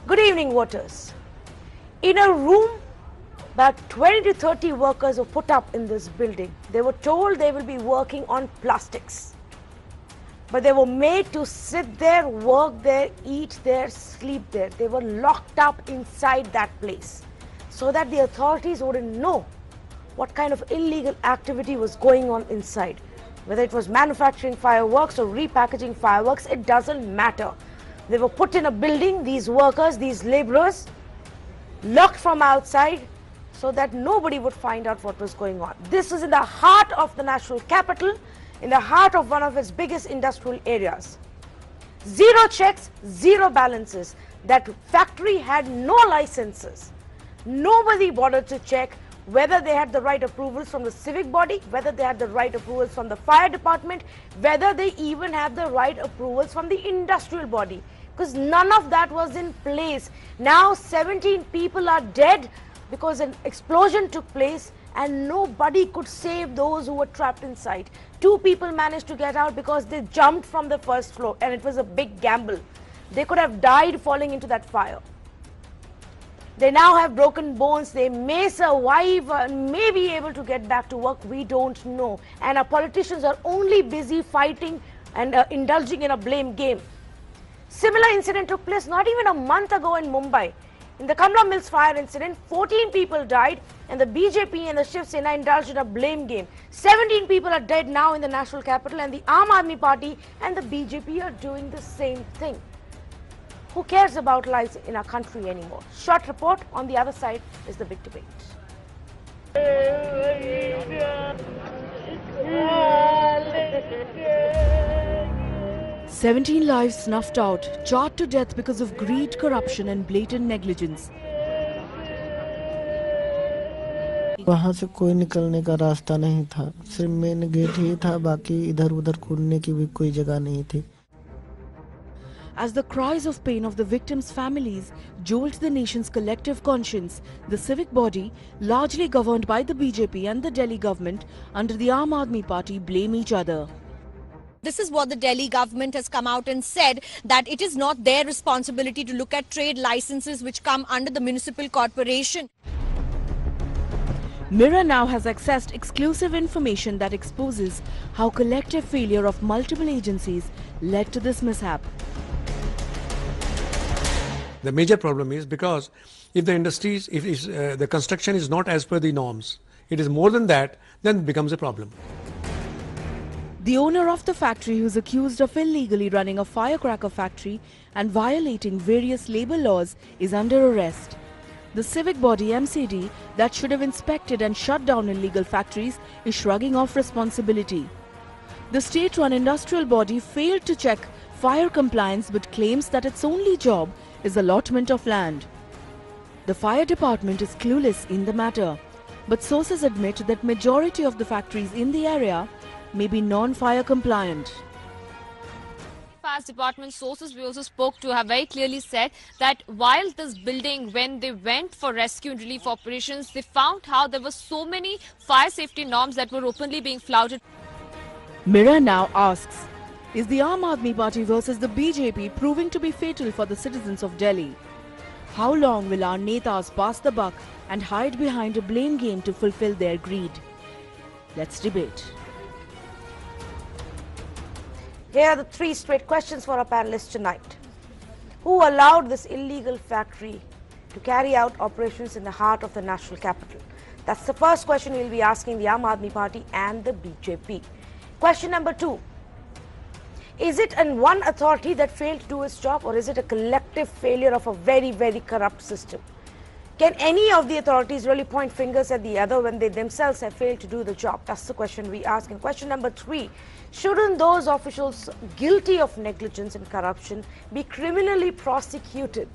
Good evening, voters. In a room, about 20 to 30 workers were put up in this building. They were told they will be working on plastics. But they were made to sit there, work there, eat there, sleep there. They were locked up inside that place so that the authorities wouldn't know what kind of illegal activity was going on inside. Whether it was manufacturing fireworks or repackaging fireworks, it doesn't matter. They were put in a building, these workers, these laborers, locked from outside so that nobody would find out what was going on. This is in the heart of the national capital, in the heart of one of its biggest industrial areas. Zero checks, zero balances. That factory had no licenses. Nobody bothered to check whether they had the right approvals from the civic body, whether they had the right approvals from the fire department, whether they even had the right approvals from the industrial body, because none of that was in place. Now 17 people are dead because an explosion took place and nobody could save those who were trapped inside. 2 people managed to get out because they jumped from the first floor, and it was a big gamble. They could have died falling into that fire. They now have broken bones. They may survive and may be able to get back to work. We don't know. And our politicians are only busy fighting and indulging in a blame game. Similar incident took place not even a month ago in Mumbai. In the Kamla Mills fire incident, 14 people died and the BJP and the Shiv Sena indulged in a blame game. 17 people are dead now in the national capital, and the Aam Aadmi Party and the BJP are doing the same thing. Who cares about lives in our country anymore? Short report. On the other side is the big debate. 17 lives snuffed out, charred to death because of greed, corruption and blatant negligence. वहाँ से कोई निकलने का रास्ता नहीं था, सिर्फ main gate ही था, बाकी इधर उधर कूदने की भी कोई जगह नहीं थी. As the cries of pain of the victims' families jolt the nation's collective conscience, the civic body, largely governed by the BJP and the Delhi government under the Aam Aadmi Party, blame each other. This is what the Delhi government has come out and said, that it is not their responsibility to look at trade licenses which come under the municipal corporation. Mirror now has accessed exclusive information that exposes how collective failure of multiple agencies led to this mishap. The major problem is because if the industries, if the construction is not as per the norms, it is more than that, then it becomes a problem. The owner of the factory, who is accused of illegally running a firecracker factory and violating various labour laws, is under arrest. The civic body MCD that should have inspected and shut down illegal factories is shrugging off responsibility. The state-run industrial body failed to check fire compliance but claims that its only job is allotment of land. The fire department is clueless in the matter, but sources admit that majority of the factories in the area may be non-fire compliant. Fire department sources we also spoke to have very clearly said that while this building, when they went for rescue and relief operations, they found how there were so many fire safety norms that were openly being flouted. Mirror now asks, is the Aam Aadmi Party versus the BJP proving to be fatal for the citizens of Delhi? How long will our netas pass the buck and hide behind a blame game to fulfill their greed? Let's debate. Here are the 3 straight questions for our panelists tonight. Who allowed this illegal factory to carry out operations in the heart of the national capital? That's the first question we'll be asking the Aam Aadmi Party and the BJP. Question number 2. Is it one authority that failed to do its job, or is it a collective failure of a very, very corrupt system? Can any of the authorities really point fingers at the other when they themselves have failed to do the job? That's the question we ask. And question number 3, shouldn't those officials guilty of negligence and corruption be criminally prosecuted?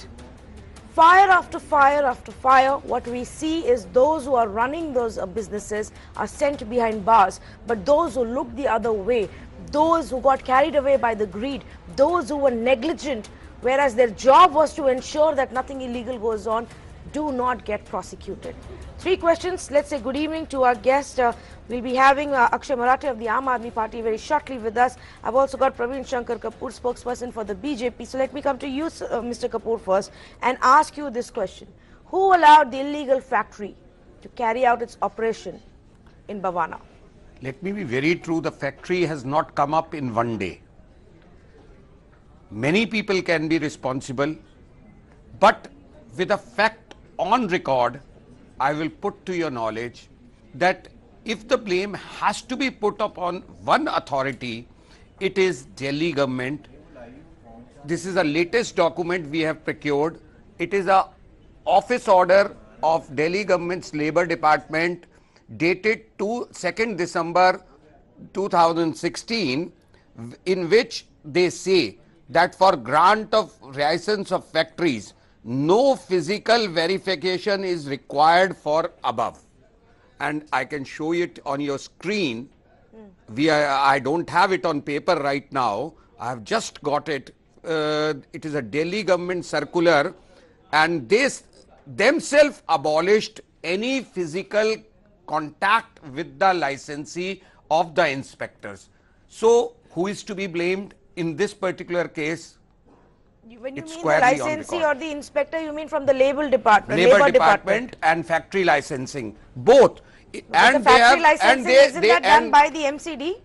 Fire after fire after fire, what we see is those who are running those businesses are sent behind bars, but those who look the other way, those who got carried away by the greed, those who were negligent, whereas their job was to ensure that nothing illegal goes on, do not get prosecuted. 3 questions. Let's say good evening to our guest. We'll be having Akshay Marathe of the Aam Aadmi Party very shortly with us. I've also got Praveen Shankar Kapoor, spokesperson for the BJP. So let me come to you, Mr. Kapoor, first and ask you this question. Who allowed the illegal factory to carry out its operation in Bavana? Let me be very true, the factory has not come up in one day. Many people can be responsible, but with a fact on record, I will put to your knowledge that if the blame has to be put upon one authority, it is Delhi government. This is the latest document we have procured. It is a office order of Delhi government's Labour Department dated to 2nd December 2016, in which they say that for grant of license of factories, no physical verification is required for above. And I can show it on your screen. I don't have it on paper right now. I have just got it. It is a Delhi government circular, and they themselves abolished any physical contact with the licensee of the inspectors. So who is to be blamed in this particular case? When you It's mean the squarely on licensee record. or the inspector, you mean from the Labor Department? Labor Department and factory licensing, both. But the factory licensing, isn't that done by the MCD?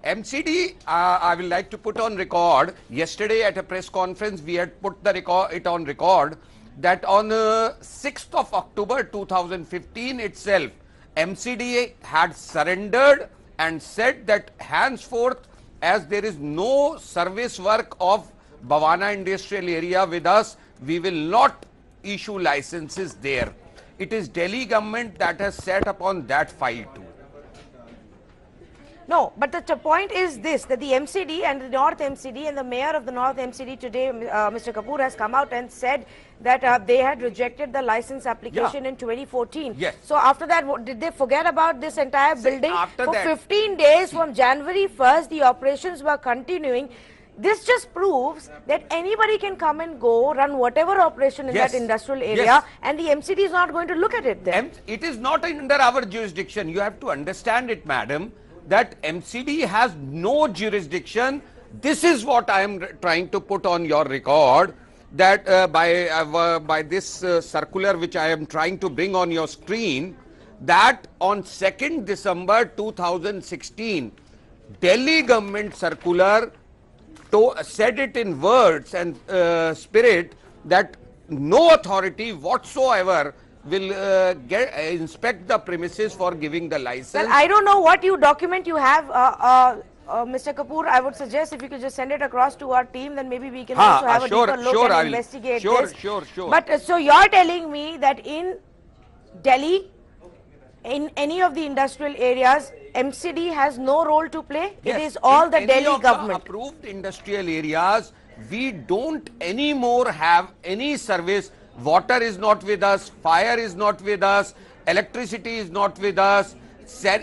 MCD, I will like to put on record, yesterday at a press conference we had put it on record that on 6th of October 2015 itself, MCD had surrendered and said that henceforth, as there is no service work of Bavana industrial area with us, we will not issue licenses there. It is Delhi government that has set upon that file too. No, but the point is this, that the MCD and the North MCD and the mayor of the North MCD today, Mr. Kapoor, has come out and said that they had rejected the license application in 2014. Yes. So after that, did they forget about this entire building? after For that- 15 days from January 1st, the operations were continuing. This just proves that anybody can come and go, run whatever operation in Yes. that industrial area, Yes. and the MCD is not going to look at it then. It is not under our jurisdiction. You have to understand it, madam, that MCD has no jurisdiction. This is what I am trying to put on your record, that by this circular which I am trying to bring on your screen, that on 2nd December 2016, Delhi government circular said it in words and spirit that no authority whatsoever will inspect the premises for giving the license. Well, I don't know what document you have, Mr. Kapoor. I would suggest if you could just send it across to our team, then maybe we can also have a sure, deeper look sure, and I will. investigate Sure, this. sure. But so you're telling me that in Delhi, in any of the industrial areas, MCD has no role to play? Yes, It is all in the any Delhi of government. The approved industrial areas, we don't anymore have any service. Water is not with us, fire is not with us, electricity is not with us,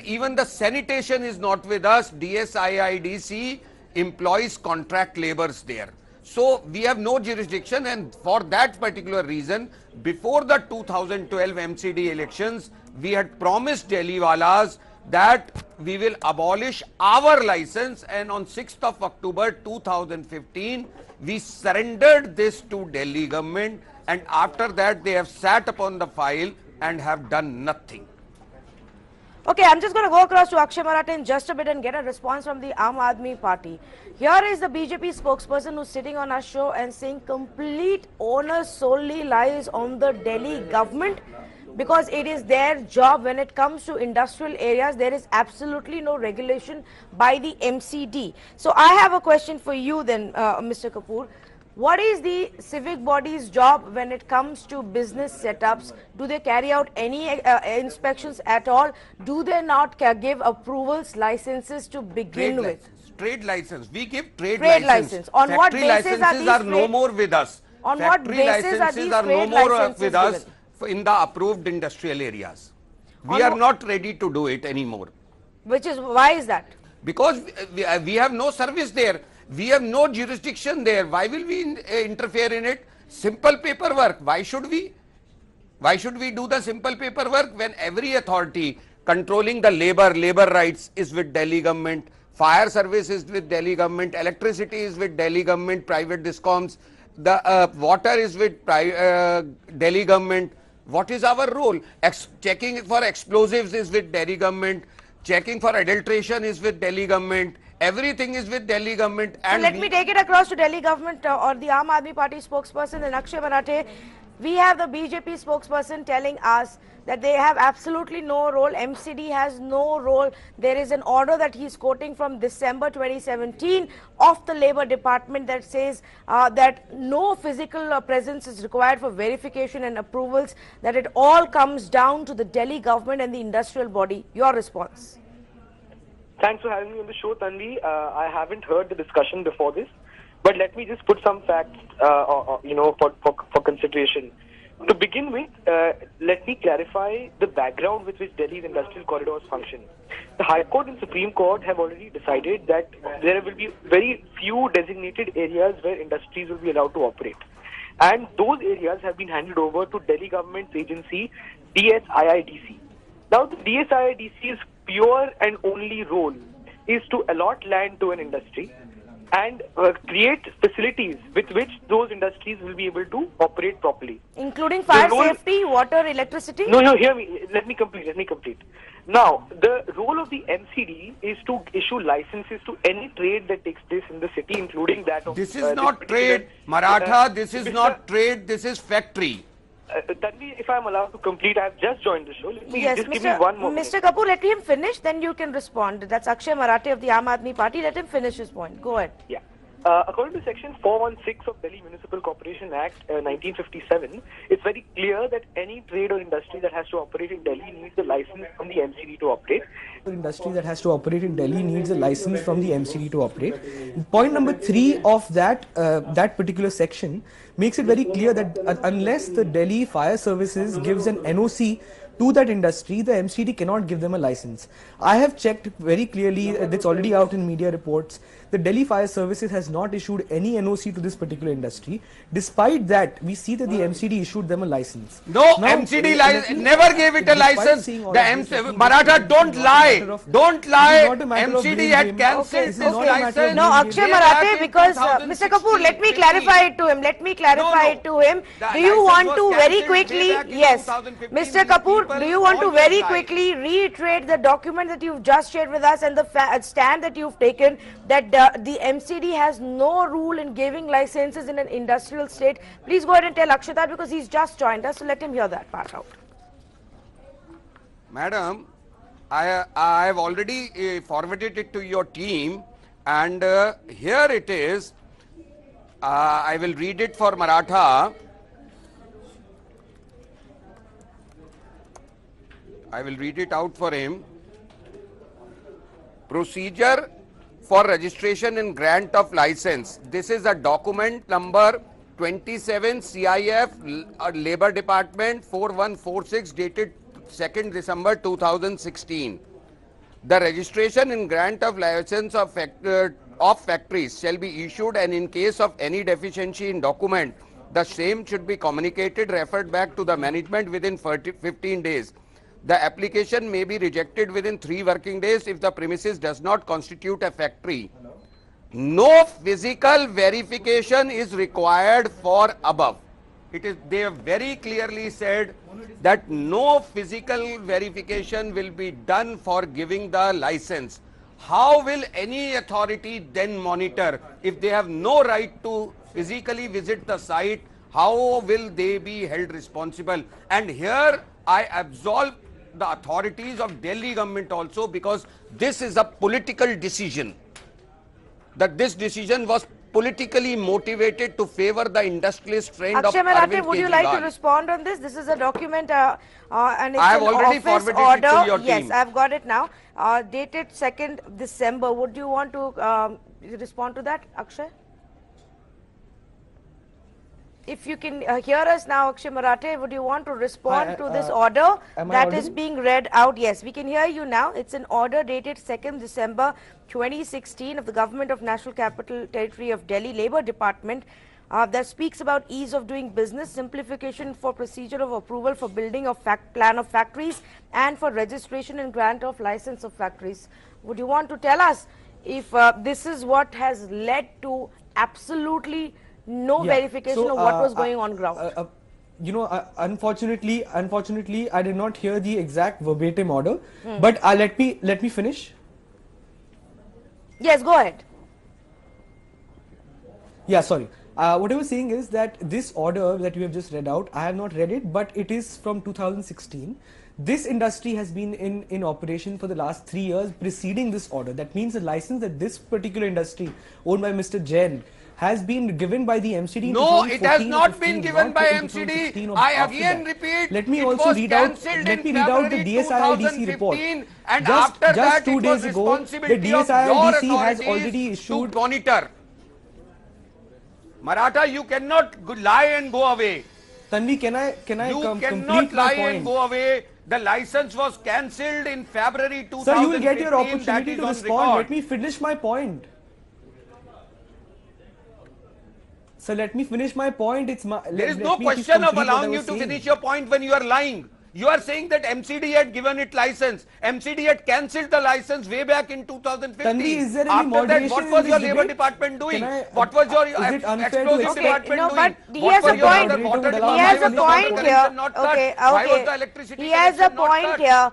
even the sanitation is not with us. DSIIDC employs contract laborers there. So we have no jurisdiction, and for that particular reason, before the 2012 MCD elections, we had promised Delhi walas that we will abolish our license, and on 6th of October 2015, we surrendered this to Delhi government, and after that they have sat upon the file and have done nothing. Okay, I'm just going to go across to Akshay Marathe in just a bit and get a response from the Aam Aadmi Party. Here is the BJP spokesperson who's sitting on our show and saying complete onus solely lies on the Delhi government, because it is their job. When it comes to industrial areas, there is absolutely no regulation by the MCD. So I have a question for you then, Mr. Kapoor. What is the civic body's job when it comes to business setups? Do they carry out any inspections at all? Do they not give approvals, licenses to begin with? Trade license. We give trade license. On what Factory basis are licenses these are no trade- more with us. On what Factory basis are licenses these are no trade more licenses with us given? in the approved industrial areas. We On are not ready to do it anymore. Why is that? Because we have no service there. We have no jurisdiction there. Why will we interfere in it? Simple paperwork. Why should we? Why should we do the simple paperwork when every authority controlling the labor rights is with Delhi government, fire service is with Delhi government, electricity is with Delhi government, private discoms, the water is with Delhi government. What is our role? Checking for explosives is with Delhi government, checking for adulteration is with Delhi government, everything is with Delhi government. And so let me take it across to Delhi government or the Aam Aadmi Party spokesperson and Akshay Marathe. We have the BJP spokesperson telling us that they have absolutely no role. MCD has no role. There is an order that he's quoting from December 2017 of the Labour Department that says that no physical presence is required for verification and approvals, that it all comes down to the Delhi government and the industrial body. Your response? Thanks for having me on the show, Tanvi. I haven't heard the discussion before this, but let me just put some facts, for consideration. To begin with, let me clarify the background with which Delhi's industrial corridors function. The High Court and Supreme Court have already decided that there will be very few designated areas where industries will be allowed to operate. And those areas have been handed over to Delhi government's agency, DSIIDC. Now, the DSIIDC's pure and only role is to allot land to an industry and create facilities with which those industries will be able to operate properly. Including fire safety, water, electricity? No, hear me. Let me complete. Now, the role of the MCD is to issue licenses to any trade that takes place in the city, including that of... This is not trade, Maratha. This is not trade. This is factory. Tanvi, if I'm allowed to complete, I have just joined the show. Let me Yes, just give me one more Mr. Kapoor, let him finish, then you can respond. That's Akshay Marathe of the Aam Aadmi Party. Let him finish his point. Go ahead. Yeah. According to Section 416 of Delhi Municipal Corporation Act 1957, it's very clear that any trade or industry that has to operate in Delhi needs a license from the MCD to operate. Industry that has to operate in Delhi needs a license from the MCD to operate. Point number 3 of that particular section makes it very clear that unless the Delhi Fire Services gives an NOC to that industry, the MCD cannot give them a license. I have checked very clearly, it's already out in media reports, the Delhi Fire Services has not issued any NOC to this particular industry. Despite that, we see that the MCD issued them a license. No, now, MCD never gave it a license. Maratha, don't lie. Don't lie. MCD had cancelled this license. No, Akshay Marathe, because Mr. Kapoor, let me clarify it to him. Do you want to very quickly, yes, Mr. Kapoor, do you want to very quickly reiterate the document that you've just shared with us and the stand that you've taken that the MCD has no rule in giving licenses in an industrial state? Please go ahead and tell Akshay that, because he's just joined us, so let him hear that part out. Madam, I have already forwarded it to your team, and here it is. I will read it for Maratha. I will read it out for him. Procedure for registration and grant of license. This is a document number 27 CIF Labour Department 4146 dated 2nd December 2016. The registration and grant of license of factories shall be issued, and in case of any deficiency in document, the same should be communicated, referred back to the management within 15 days. The application may be rejected within 3 working days if the premises does not constitute a factory. No physical verification is required for above. They have very clearly said that no physical verification will be done for giving the license. How will any authority then monitor if they have no right to physically visit the site? How will they be held responsible? And here I absolve the authorities of Delhi government also, because this is a political decision. That this decision was politically motivated to favor the industrialist friend Akshay of Marathe, Arvind would you like to Kejriwal. respond on this? This is a document and it's I have an already office forwarded order. it to your Yes, team. I've got it now. Dated 2nd December. Would you want to respond to that, Akshay? If you can hear us now, Akshay Marathe, would you want to respond to this order that is being read out? Yes, we can hear you now. It's an order dated 2nd December 2016 of the Government of National Capital Territory of Delhi Labour Department that speaks about ease of doing business, simplification for procedure of approval for building of plan of factories, and for registration and grant of license of factories. Would you want to tell us if this is what has led to absolutely no verification of what was going on ground? You know, unfortunately, I did not hear the exact verbatim order. But let me finish. Yes, go ahead. Yeah, sorry. What I was saying is that this order that you have just read out, I have not read it, but it is from 2016. This industry has been in operation for the last 3 years preceding this order. That means the license that this particular industry owned by Mr. Jain has been given by the MCD. No, it has not been given by MCD. I again repeat. Let me also read out. Let me read out the DSIIDC report. And after that, 2 days ago, the DSIIDC has already issued. To monitor. Maratha, you cannot lie and go away. Tanvi, can I You complete cannot my lie point? and go away. The license was cancelled in February 2015. Sir, you will get your That opportunity is to on respond. record. Let me finish my point. Sir, let me finish my point. There is no question of allowing you to finish your point when you are lying. You are saying that MCD had given it license. MCD had cancelled the license way back in 2015. Tanvi, is there any After that, what moderation was in your this Labour debate? Department doing? Can I- What was your is it unfair to explosive expect- department no, doing? but he What has were a your point. other water He department? has a Why was the water point connection here. not cut? Okay, Why was okay. the electricity He has a connection not point cut? here.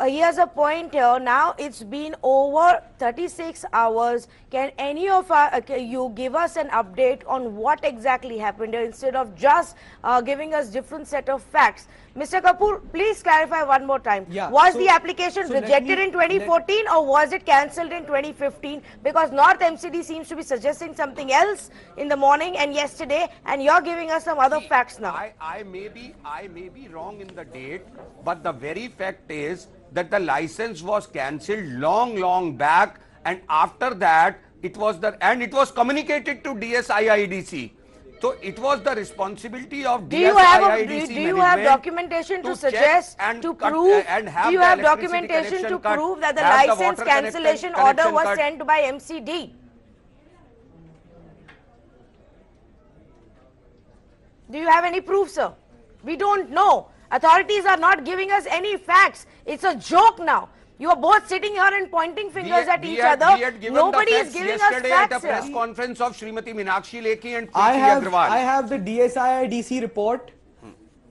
He has a point here. Now it's been over 36 hours. Can any of you give us an update on what exactly happened here instead of just giving us different set of facts? Mr. Kapoor, please clarify one more time. Yeah, Was so- the application so let rejected me- in 2014 or was it cancelled in 2015? Because North MCD seems to be suggesting something else in the morning and yesterday, and you're giving us some other facts now. I may be wrong in the date, but the very fact is that the license was cancelled long back, and after that it was communicated to DSIIDC. So it was the responsibility of Do you have DSIIDC do you have management documentation to check suggest and to cut, prove? and have Do you the have electricity documentation to connection cut, prove that the have the license water cancellation connection order was cut? sent by MCD? Do you have any proof, sir? We don't know. Authorities are not giving us any facts. It's a joke now. You are both sitting here and pointing fingers at each other. We had given Nobody the is facts giving us yesterday at a facts press here. conference of Srimati Meenakshi Lekhi and I Preeti Agrawal. have the DSIIDC report.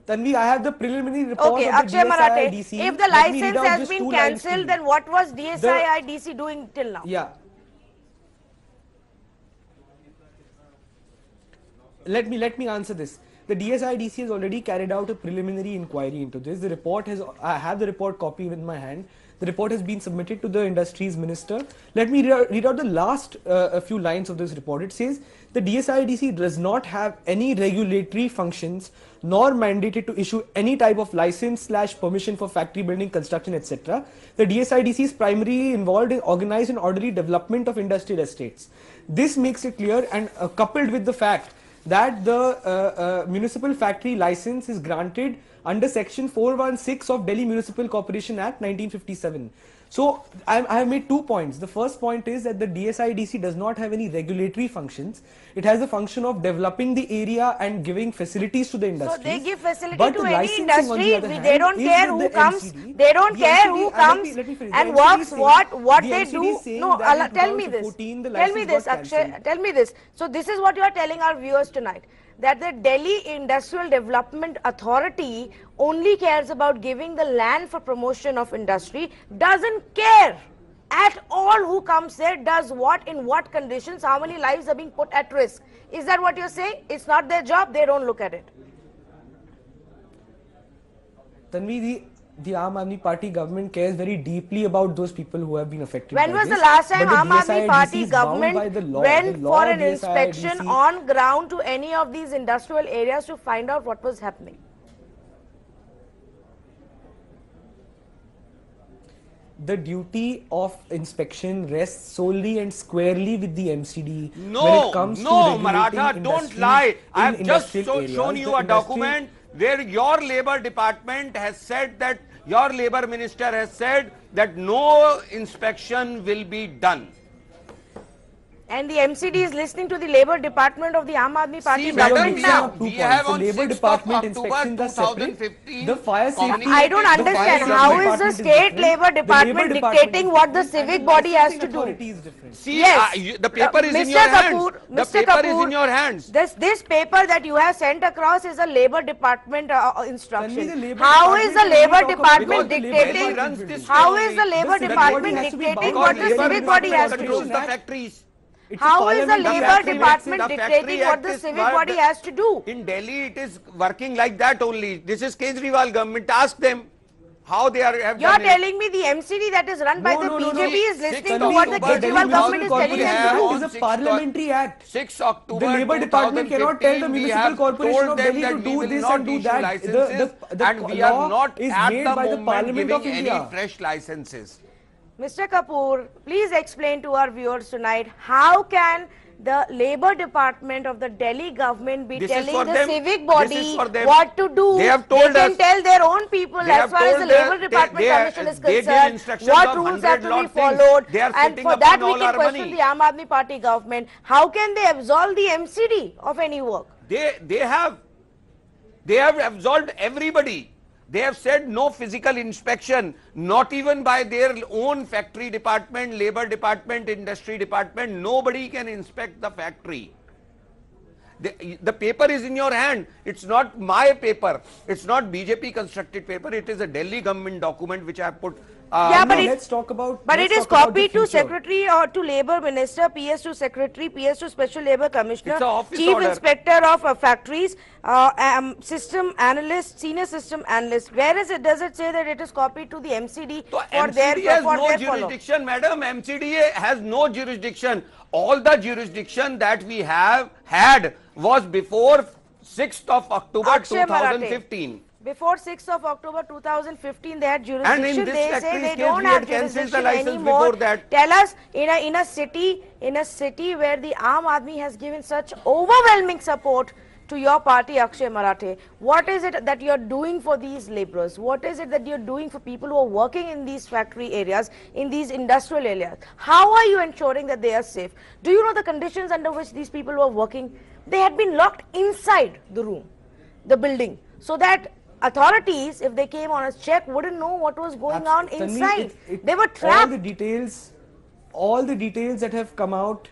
Tanvi, I have the preliminary report Okay, of the Akshay Marathe, DSIIDC. if the Let me read license out has just been 2 lines to cancelled, you. then what was DSIIDC doing till now? Yeah. Let me answer this. The DSIIDC has already carried out a preliminary inquiry into this. The report I have the report copy in my hand. The report has been submitted to the industries minister. Let me read out the last a few lines of this report. It says the DSIIDC does not have any regulatory functions nor mandated to issue any type of license / permission for factory building, construction, etc. The DSIIDC is primarily involved in organized and orderly development of industrial estates. This makes it clear, and coupled with the fact that the municipal factory license is granted under section 416 of Delhi Municipal Corporation Act 1957. So I have made 2 points. The first point is that the DSIIDC does not have any regulatory functions. It has the function of developing the area and giving facilities to the industry. So they give facility But to the any licensing, on the industry. other hand, They don't is care with who the comes. MCD. They don't The care MCD who let comes me finish. and The MCD works saying- what the they MCD do. saying No, that in tell me this. 2014 the Tell me license this, got Akshay. cancelled. Tell me this. So this is what you are telling our viewers tonight. That the Delhi Industrial Development Authority only cares about giving the land for promotion of industry, doesn't care at all who comes there, does what, in what conditions, how many lives are being put at risk. Is that what you're saying? It's not their job, they don't look at it. Tanvi, the Aam Aadmi Party government cares very deeply about those people who have been affected When by was the this. last time But the Aam Aadmi DSIIDC Party is bound by government the law. went The law for an DSIIDC inspection on ground to any of these industrial areas to find out what was happening? The duty of inspection rests solely and squarely with the MCD. when No, it comes to no, regulating Maratha, don't industries lie. I in have just industrial areas. shown you The a document where your Labour Department has said that, your Labour Minister has said that no inspection will be done. And the MCD is listening to the Labour Department of the Aam Aadmi Party See, madam, government now. we have The on Labour 6th Department of October inspections are separate. 2015. The fire safety. I don't understand how is the state Labour Department dictating what the civic body has to do. See, Yes. the paper is in Mr. your hands. Kapoor, The Mr. paper is Kapoor, in your hands. This paper that you have sent across is a Labour Department instruction. the Labour How is the Department Labour only talk Department about- Because the Labour dictating? runs this How only. is the Labour The Department body has to be dictating bound what by the Labour civic body has to controls do? the factories. How is the Labour factory Department the dictating Factory what Act the is civic not- body has to do? In Delhi, it is working like that only. This is Kejriwal government. Ask them how they have You are done it. telling me the MCD that is run by the BJP is listening to what the October Kejriwal government is telling them to do? It is a parliamentary act. 6 October The Labour Department cannot tell the 2015, we municipal have corporation told of them Delhi that to we do will this not and do issue that. licenses, The and we law are not is at made the by the moment Parliament of giving any India. fresh licenses. Mr. Kapoor, please explain to our viewers tonight how can the Labour Department of the Delhi government be This is telling for the them. civic This body is for them. what to do? They have told They can us. tell their own people They as have far as told the their- Labour Department they- Commission is they give concerned, instructions what of rules have 100 to be lot things. followed, They are and sitting for up that on we all can our question money. the Aam Aadmi Party government. How can they absolve the MCD of any work? They have absolved everybody. They have said no physical inspection, not even by their own factory department, Labour Department, Industry Department. Nobody can inspect the factory. The paper is in your hand. It's not my paper. It's not BJP constructed paper. It is a Delhi government document which I have put. Yeah, but Let's talk about. But let's it is talk about the copied to future. Secretary or to Labour Minister, PS to Secretary, PS to Special Labour Commissioner, It's a office Chief order. Inspector of Factories, System Analyst, Senior System Analyst. Where is it? Does it say that it is copied to the MCD So for their MCD has for no their follow? jurisdiction, madam. MCD has no jurisdiction. All the jurisdiction that we have had was before 6th of October Akshay Marathe. 2015. Before 6th of October 2015, they had And in jurisdiction. this They say factory's they case, don't we have had cancelled the jurisdiction license anymore. before that. Tell us, in a city where the Aam Aadmi has given such overwhelming support to your party, Akshay Marathe, what is it that you're doing for these laborers? What is it that you're doing for people who are working in these factory areas, in these industrial areas? How are you ensuring that they are safe? Do you know the conditions under which these people were working? They had been locked inside the room, the building, so that authorities, if they came on a check, wouldn't know what was going on Tanvi, inside. They were All trapped. the details that have come out,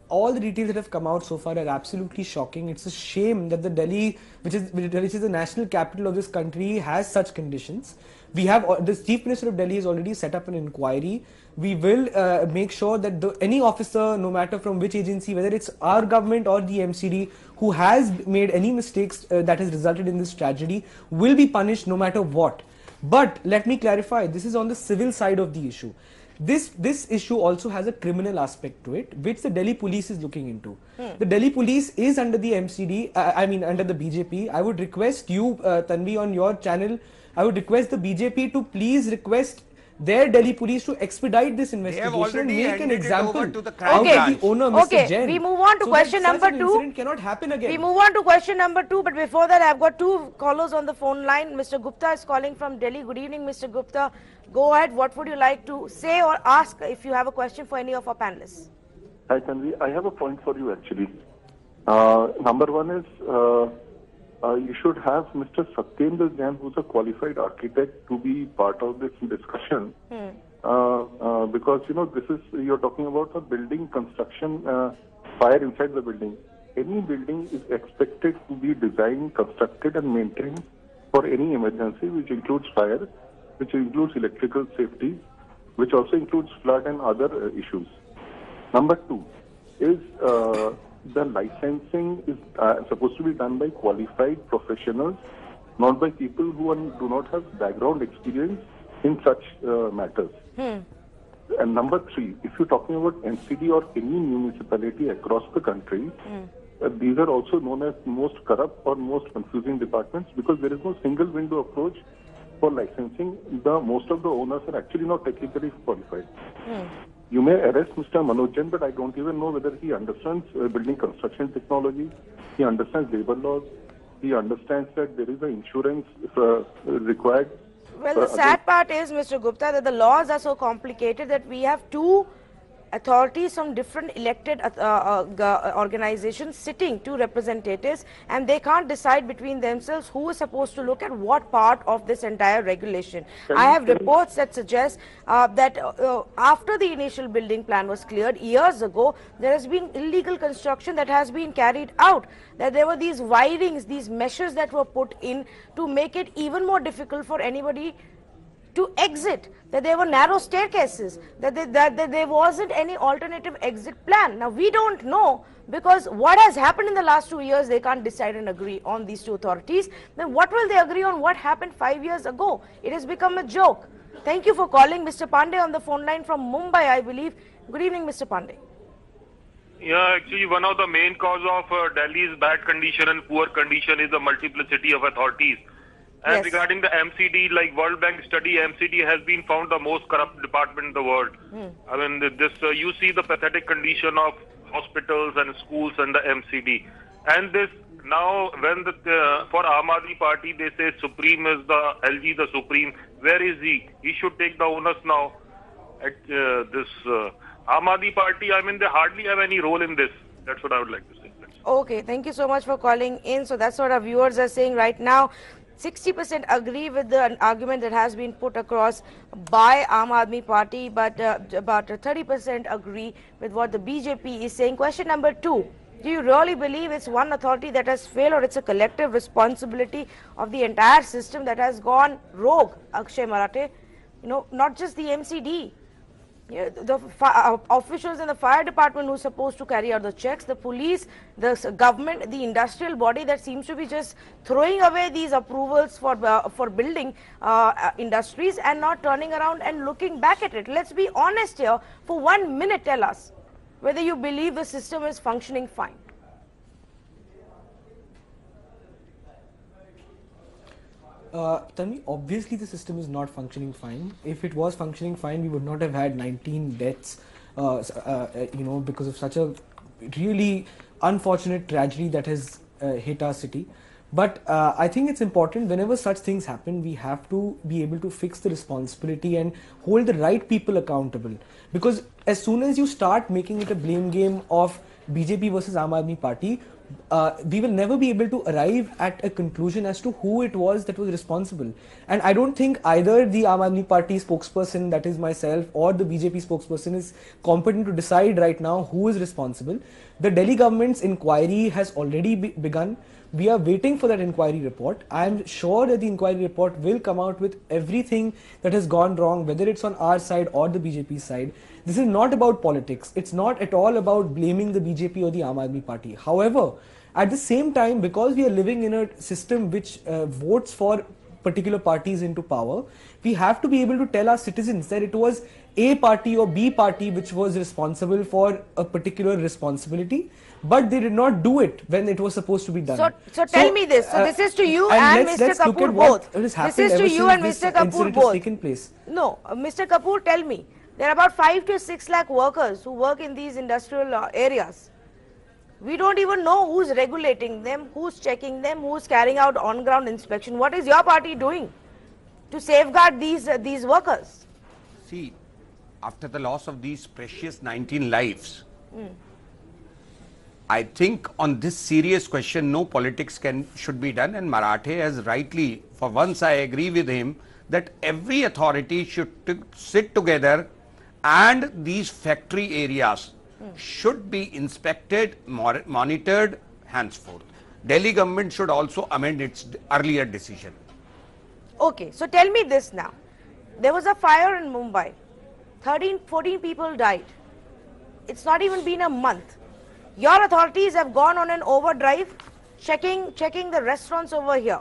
all the details that have come out so far are absolutely shocking. It's a shame that the Delhi, which is the national capital of this country, has such conditions. We have the Chief Minister of Delhi has already set up an inquiry. We will make sure that any officer, no matter from which agency, whether it's our government or the MCD, who has made any mistakes that has resulted in this tragedy, will be punished no matter what. But let me clarify, this is on the civil side of the issue. This issue also has a criminal aspect to it, which the Delhi police is looking into. The Delhi police is under the MCD, under the BJP. I would request you, Tanvi, on your channel, I would request the BJP to please request their Delhi police to expedite this investigation and already make an handed it example over to the crime out of branch. the owner, Mr. Okay, Jain. we move on to so question that number such an 2. incident cannot happen again. We move on to question number 2, but before that, I've got 2 callers on the phone line. Mr. Gupta is calling from Delhi. Good evening, Mr. Gupta. Go ahead. What would you like to say or ask if you have a question for any of our panelists? Hi, Tanvi. I have a point for you, actually. Number one is you should have Mr. Satyendra Jain, who's a qualified architect, to be part of this discussion. Because, this is, you're talking about a building construction, fire inside the building. Any building is expected to be designed, constructed and maintained for any emergency, which includes fire, which includes electrical safety, which also includes flood and other issues. Number 2 is the licensing is supposed to be done by qualified professionals, not by people who do not have background experience in such matters. And number 3, if you're talking about NCD or any municipality across the country, these are also known as most corrupt or most confusing departments, because there is no single window approach for licensing. Most of the owners are actually not technically qualified. You may arrest Mr. Manoj Jain, but I don't even know whether he understands building construction technology, he understands labor laws, he understands that there is an insurance required. Well, the sad part is, Mr. Gupta, that the laws are so complicated that we have 2 authorities from different elected organizations sitting, two representatives, and they can't decide between themselves who is supposed to look at what part of this entire regulation. I have reports that suggest that after the initial building plan was cleared years ago, there has been illegal construction that has been carried out, that there were these wirings, these meshes that were put in to make it even more difficult for anybody to exit, that there were narrow staircases, that there wasn't any alternative exit plan. Now we don't know, because what has happened in the last 2 years, they can't decide and agree on, these two authorities. Then what will they agree on what happened 5 years ago? It has become a joke. Thank you for calling. Mr. Pandey on the phone line from Mumbai, I believe. Good evening, Mr. Pandey. Yeah, actually one of the main cause of Delhi's bad condition and poor condition is the multiplicity of authorities. And regarding the MCD, like World Bank study, MCD has been found the most corrupt department in the world. I mean, this you see the pathetic condition of hospitals and schools and the MCD. And this now, when for Aam Aadmi Party they say Supreme is the LG, the Supreme. Where is he? He should take the onus now. At this Aam Aadmi Party, I mean, they hardly have any role in this. That's what I would like to say. Okay, thank you so much for calling in. So that's what our viewers are saying right now. 60% agree with the argument that has been put across by Aam Aadmi Party, but about 30% agree with what the BJP is saying. Question number 2. Do you really believe it's one authority that has failed, or it's a collective responsibility of the entire system that has gone rogue, Akshay Marathe? You know, not just the MCD. Yeah, the officials in the fire department who are supposed to carry out the checks, the police, the government, the industrial body that seems to be just throwing away these approvals for building industries and not turning around and looking back at it. Let's be honest here. For 1 minute, tell us whether you believe the system is functioning fine. Tanvi, obviously the system is not functioning fine. If it was functioning fine, we would not have had 19 deaths, because of such a really unfortunate tragedy that has hit our city. But I think it's important, whenever such things happen, we have to be able to fix the responsibility and hold the right people accountable. Because as soon as you start making it a blame game of BJP versus Aam Aadmi Party, we will never be able to arrive at a conclusion as to who it was that was responsible. And I don't think either the Aam Aadmi Party spokesperson, that is myself, or the BJP spokesperson is competent to decide right now who is responsible. The Delhi government's inquiry has already begun. We are waiting for that inquiry report. I am sure that the inquiry report will come out with everything that has gone wrong, whether it's on our side or the BJP side. This is not about politics. It's not at all about blaming the BJP or the Aam Aadmi Party. However, at the same time, because we are living in a system which votes for particular parties into power, we have to be able to tell our citizens that it was A party or B party which was responsible for a particular responsibility, but they did not do it when it was supposed to be done. So tell me this. So this is to you and Mr. Kapoor both. This is to you and Mr. Kapoor both. No, Mr. Kapoor, tell me. There are about 5 to 6 lakh workers who work in these industrial areas. We don't even know who's regulating them, who's checking them, who's carrying out on-ground inspection. What is your party doing to safeguard these workers? See, after the loss of these precious 19 lives, I think on this serious question, no politics should be done. And Marathe has rightly, for once I agree with him, that every authority should sit together and these factory areas should be inspected, monitored henceforth. Delhi government should also amend its earlier decision. Okay, so tell me this now. There was a fire in Mumbai. 14 people died. It's not even been a month. Your authorities have gone on an overdrive, checking the restaurants over here.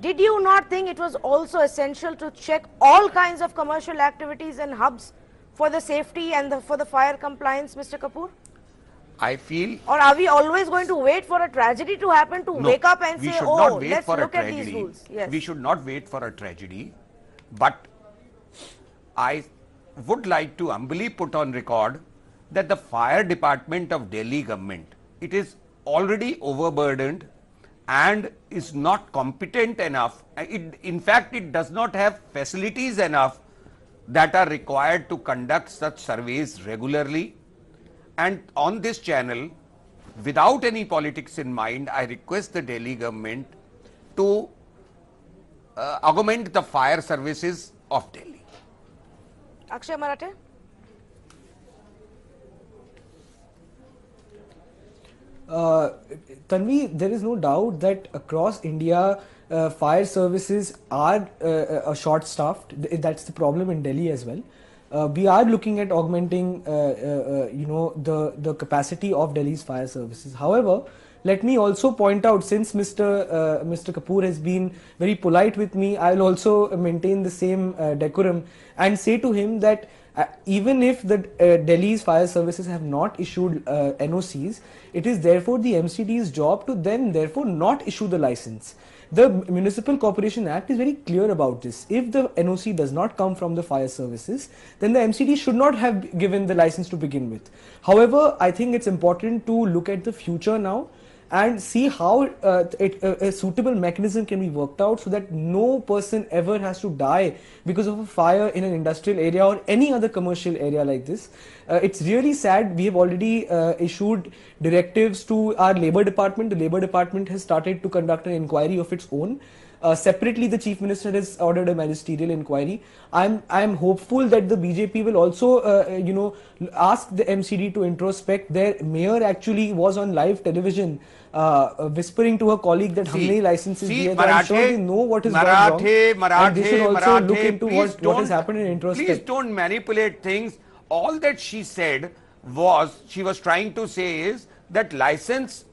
Did you not think it was also essential to check all kinds of commercial activities and hubs for the safety and for the fire compliance, Mr. Kapoor? I feel... Or are we always going to wait for a tragedy to happen to wake up and say, oh, let's look at these rules? Yes. We should not wait for a tragedy. But I would like to humbly put on record that the fire department of Delhi government, it is already overburdened and is not competent enough. In fact, it does not have facilities enough that are required to conduct such surveys regularly. And on this channel, without any politics in mind, I request the Delhi government to augment the fire services of Delhi. Akshay Marathe? Tanvi, there is no doubt that across India, fire services are short-staffed. That's the problem in Delhi as well. We are looking at augmenting, the capacity of Delhi's fire services. However, let me also point out, since Mr. Kapoor has been very polite with me, I will also maintain the same decorum and say to him that even if the Delhi's fire services have not issued NOCs, it is therefore the MCD's job to then therefore not issue the license. The Municipal Corporation Act is very clear about this. If the NOC does not come from the fire services, then the MCD should not have given the license to begin with. However, I think it's important to look at the future now and see how a suitable mechanism can be worked out so that no person ever has to die because of a fire in an industrial area or any other commercial area like this. It's really sad. We have already issued directives to our Labour Department. The Labour Department has started to conduct an inquiry of its own. Separately, the Chief Minister has ordered a magisterial inquiry. I'm hopeful that the BJP will also, ask the MCD to introspect. Their mayor actually was on live television whispering to her colleague that how many licenses he has. I'm sure they know what is going wrong. And they should also look into what has happened in introspect. Please don't manipulate things. All that she said was, she was trying to say is that license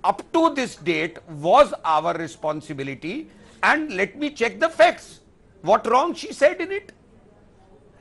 up to this date was our responsibility. And let me check the facts. What wrong she said in it?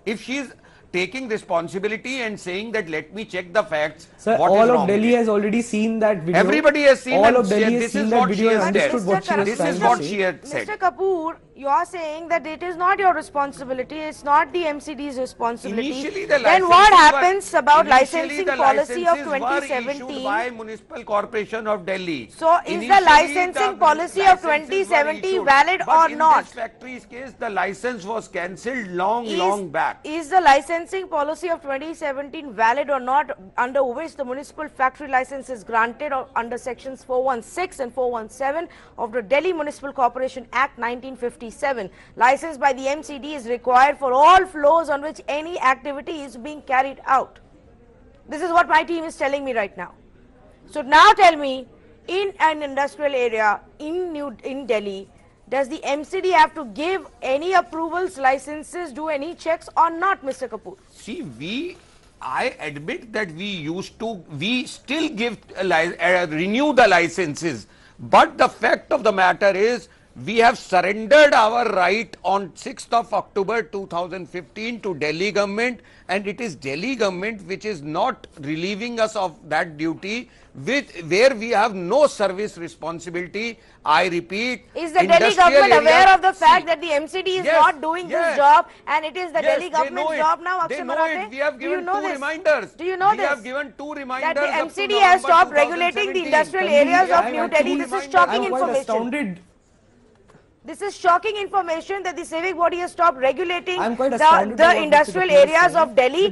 If she is taking responsibility and saying that let me check the facts, sir, what all is of wrong Delhi has already seen that video. Everybody has seen all that. Of Delhi has seen that video and understood what she was This trying is to what say. she had said. Mr. Kapoor, you are saying that it is not your responsibility, it's not the MCD's responsibility. Initially the then what happens about initially licensing the policy of licenses were issued 2017? by Municipal Corporation of Delhi. So is the licensing policy of 2017 valid or not? In this factory's case, the license was cancelled long back. Is the licensing policy of 2017 valid or not, under which the municipal factory license is granted or under sections 416 and 417 of the Delhi Municipal Corporation Act 1957? License by the MCD is required for all floors on which any activity is being carried out. This is what my team is telling me right now. So now tell me, in an industrial area in Delhi, does the MCD have to give any approvals, licenses, do any checks or not, Mr. Kapoor? See, I admit that we still give, renew the licenses. But the fact of the matter is, we have surrendered our right on 6th of October 2015 to Delhi government, and it is Delhi government which is not relieving us of that duty, where we have no service responsibility. I repeat, is the Delhi government aware of the fact that the MCD is not doing this job, and it is the Delhi government's job now, Akshay Marathe? We have given two reminders. Do you know this? We have given two reminders. That the MCD has stopped regulating the industrial areas of New Delhi. This is shocking information. This is shocking information that the civic body has stopped regulating the industrial areas of Delhi.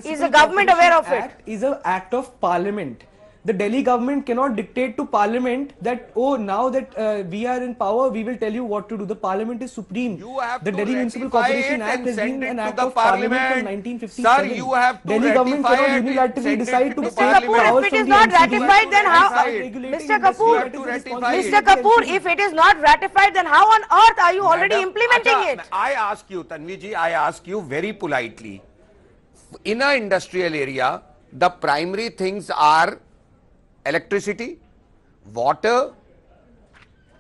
Is the government aware of it? Is an act of parliament. The Delhi government cannot dictate to parliament that, oh, now that we are in power, we will tell you what to do. The parliament is supreme. The Delhi Municipal Corporation Act has been an act of parliament from 1957. Sir, you have to Delhi government cannot unilaterally decide to take powers from the MCD. If it is not ratified, then how? Mr. Kapoor, if it is not ratified, then how on earth are you already implementing it? I ask you, Tanvi ji, I ask you very politely. In an industrial area, the primary things are electricity, water,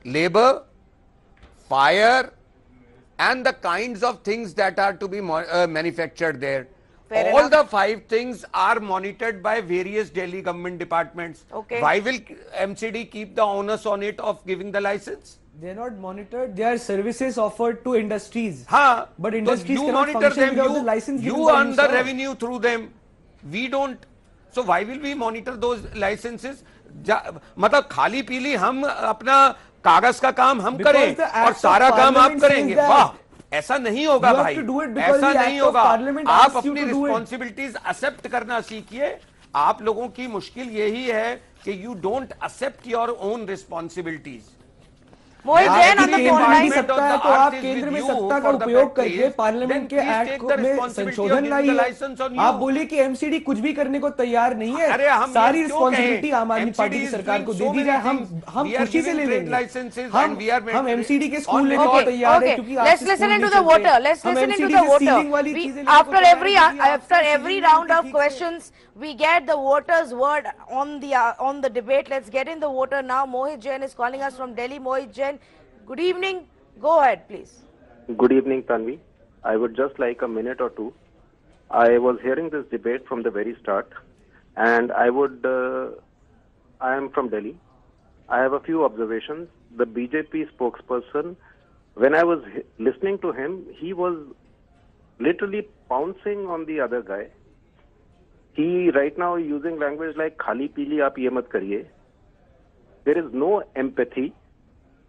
labor, fire, and the kinds of things that are to be manufactured there. All the 5 things are monitored by various Delhi government departments. Why will MCD keep the onus on it of giving the license? They are not monitored. They are services offered to industries. But industries you cannot monitor function them. without the license. You earn the revenue through them. We don't. So why will we monitor those licenses? मतलब खाली पीली हम अपना कागज का काम हम करें और सारा काम आप करेंगे? वाह! ऐसा नहीं होगा You have भाई, to do it because ऐसा the नहीं act of होगा। parliament आप asks you अपनी to do it. Responsibilities accept करना सीखिए। आप लोगों की मुश्किल यही है कि you don't accept your own responsibilities. Mohit Jain on the केंद्र phone में line. सत्ता है तो आप केंद्र में सत्ता का उपयोग करके पार्लियामेंट के एक्ट में संशोधन लाइए। आप बोले कि एमसीडी कुछ भी करने को तैयार नहीं है, अरे हम सारी रिस्पॉन्सिबिलिटी आम आदमी पार्टी की सरकार को दे दी जाए, हम खुशी से ले लेंगे। हम एमसीडी के स्कूल लेने को तैयार है, क्योंकि Let's listen into the voter. Let's listen into the voter. After every round of questions, we get the voters' word on the debate. Let's get in the voter now. Mohit Jain is calling us from Delhi. Mohit Jain, good evening. Go ahead, please. Good evening, Tanvi. I would just like a minute or two. I was hearing this debate from the very start, and I am from Delhi. I have a few observations. The BJP spokesperson, when I was listening to him, he was literally pouncing on the other guy. He right now using language like khali pili aap ye mat kariye. There is no empathy.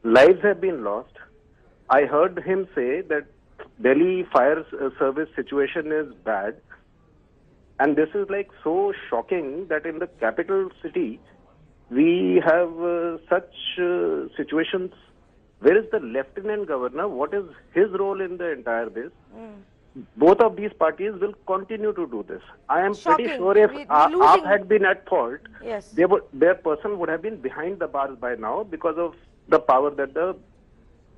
Lives have been lost. I heard him say that Delhi fire service situation is bad, and this is like so shocking that in the capital city we have such situations. Where is the lieutenant governor? What is his role in the entire this? Both of these parties will continue to do this. I am pretty sure if AAP had been at fault, yes, their person would have been behind the bars by now because of the power that the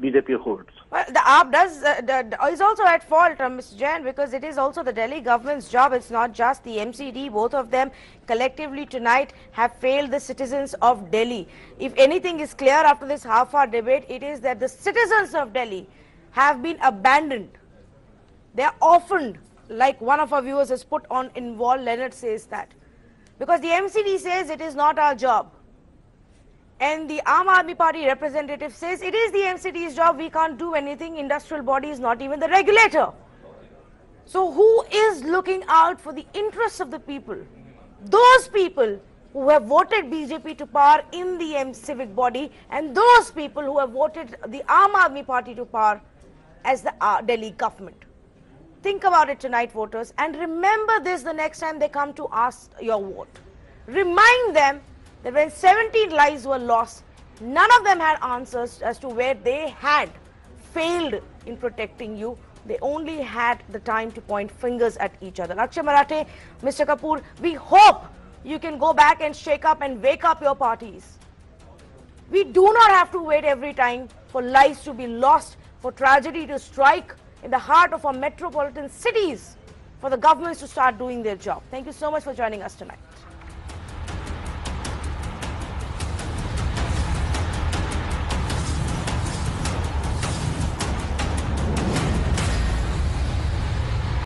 BJP holds. Well, the AAP is also at fault, Mr. Jain, because it is also the Delhi government's job. It's not just the MCD. Both of them collectively tonight have failed the citizens of Delhi. If anything is clear after this half-hour debate, it is that the citizens of Delhi have been abandoned. They are orphaned, like one of our viewers has put on Involve. Leonard says that. Because the MCD says it is not our job. And the Aam Aadmi Party representative says it is the MCD's job, we can't do anything, industrial body is not even the regulator. So who is looking out for the interests of the people? Those people who have voted BJP to power in the civic body, and those people who have voted the Aam Aadmi Party to power as the Delhi government. Think about it tonight, voters, and remember this the next time they come to ask your vote. Remind them that when 17 lives were lost, none of them had answers as to where they had failed in protecting you. They only had the time to point fingers at each other. Akshay Marathe, Mr. Kapoor, we hope you can go back and shake up and wake up your parties. We do not have to wait every time for lives to be lost, for tragedy to strike in the heart of our metropolitan cities, for the governments to start doing their job. Thank you so much for joining us tonight.